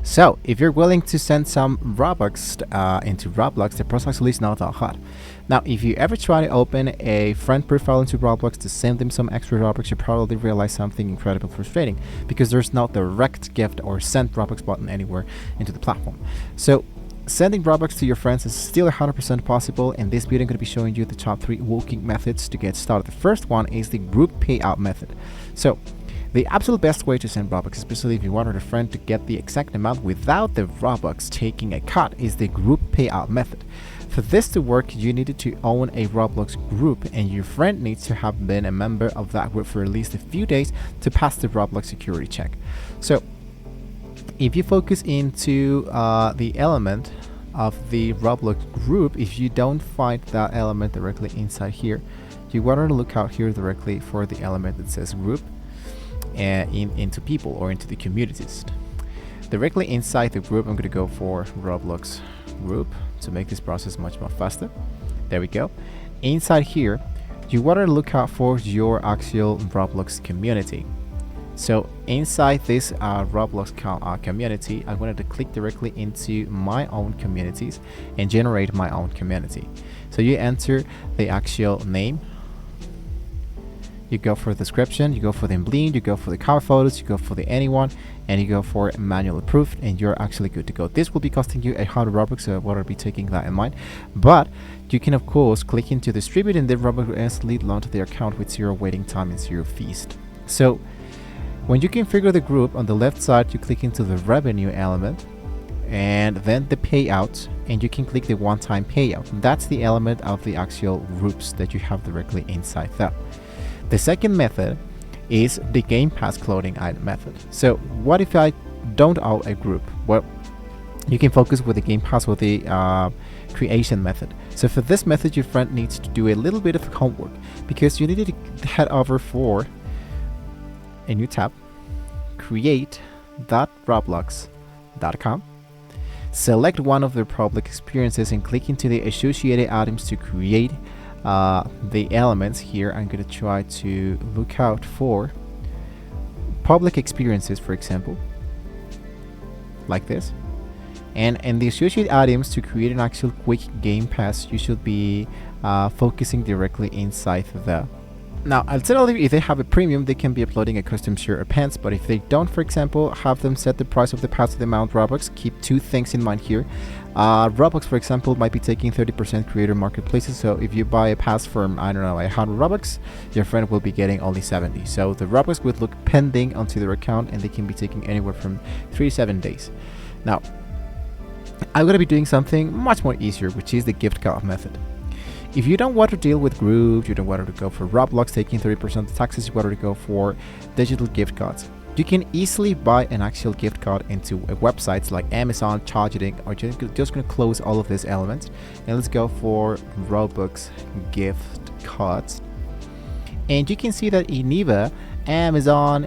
So, if you're willing to send some Robux into Roblox, the process actually is not that hard. Now, if you ever try to open a friend profile into Roblox to send them some extra Robux, you probably realize something incredibly frustrating because there's no direct gift or send Robux button anywhere into the platform. So, sending Robux to your friends is still 100% possible. In this video, I'm going to be showing you the top 3 working methods to get started. The first one is the group payout method. So, the absolute best way to send Robux, especially if you wanted a friend to get the exact amount without the Robux taking a cut, is the group payout method. For this to work, you needed to own a Roblox group, and your friend needs to have been a member of that group for at least a few days to pass the Roblox security check. So, if you focus into the element of the Roblox group, if you don't find that element directly inside here, you want to look out here directly for the element that says group into people or into the communities. Directly inside the group, I'm going to go for Roblox group to make this process much more faster. There we go. Inside here, you want to look out for your actual Roblox community. So inside this Roblox community, I wanted to click directly into my own communities and generate my own community. So you enter the actual name, you go for the description, you go for the emblem, you go for the cover photos, you go for the anyone, and you go for manual approved, and you're actually good to go. This will be costing you 100 Robux, so I want to be taking that in mind. But you can of course click into distribute, and then Robux will instantly launch the account with 0 waiting time and 0 fees. So when you configure the group, on the left side you click into the revenue element and then the payouts, and you can click the one-time payout. That's the element of the actual groups that you have directly inside that. The second method is the Game Pass clothing item method. So what if I don't own a group? Well, you can focus with the Game Pass with the creation method. So for this method, your friend needs to do a little bit of homework, because you need to head over for a new tab, create.roblox.com, select one of the public experiences and click into the associated items to create the elements. Here I'm going to try to look out for public experiences, for example, like this, and in the associated items to create an actual quick Game Pass, you should be focusing directly inside the. Now, alternatively, if they have a premium, they can be uploading a custom shirt or pants, but if they don't, for example, have them set the price of the pass to the amount Robux. Keep 2 things in mind here. Roblox, for example, might be taking 30% creator marketplaces, so if you buy a pass from, I don't know, 100 Robux, your friend will be getting only 70. So the Robux would look pending onto their account, and they can be taking anywhere from 3 to 7 days. Now, I'm going to be doing something much more easier, which is the gift card method. If you don't want to deal with groups, you don't want to go for Roblox taking 30% of the taxes, you want to go for digital gift cards. You can easily buy an actual gift card into websites like Amazon, Targeting, or just going to close all of these elements. And let's go for Robux gift cards. And you can see that Eneva, Amazon,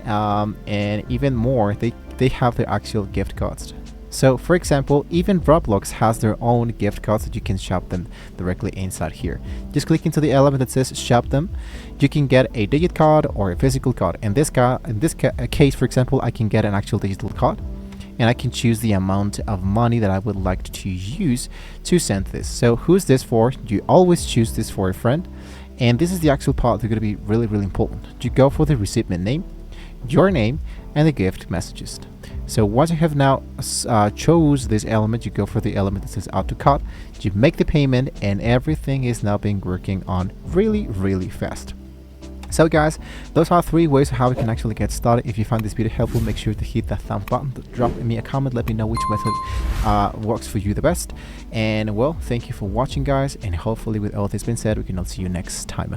and even more, they have their actual gift cards. So for example, even Roblox has their own gift cards that you can shop them directly inside here. Just click into the element that says shop them. You can get a digit card or a physical card. In this case, for example, I can get an actual digital card, and I can choose the amount of money that I would like to use to send this. So who's this for? You always choose this for a friend, and this is the actual part that's going to be really, really important. You go for the recipient name, your name, and the gift messages. So once you have now chose this element, you go for the element that says auto cut, you make the payment, and everything is now being working on really, really fast. So guys, those are 3 ways of how we can actually get started. If you find this video helpful, make sure to hit that thumb button, drop me a comment, let me know which method works for you the best. And well, thank you for watching guys, and hopefully with all this being said, we can all see you next time.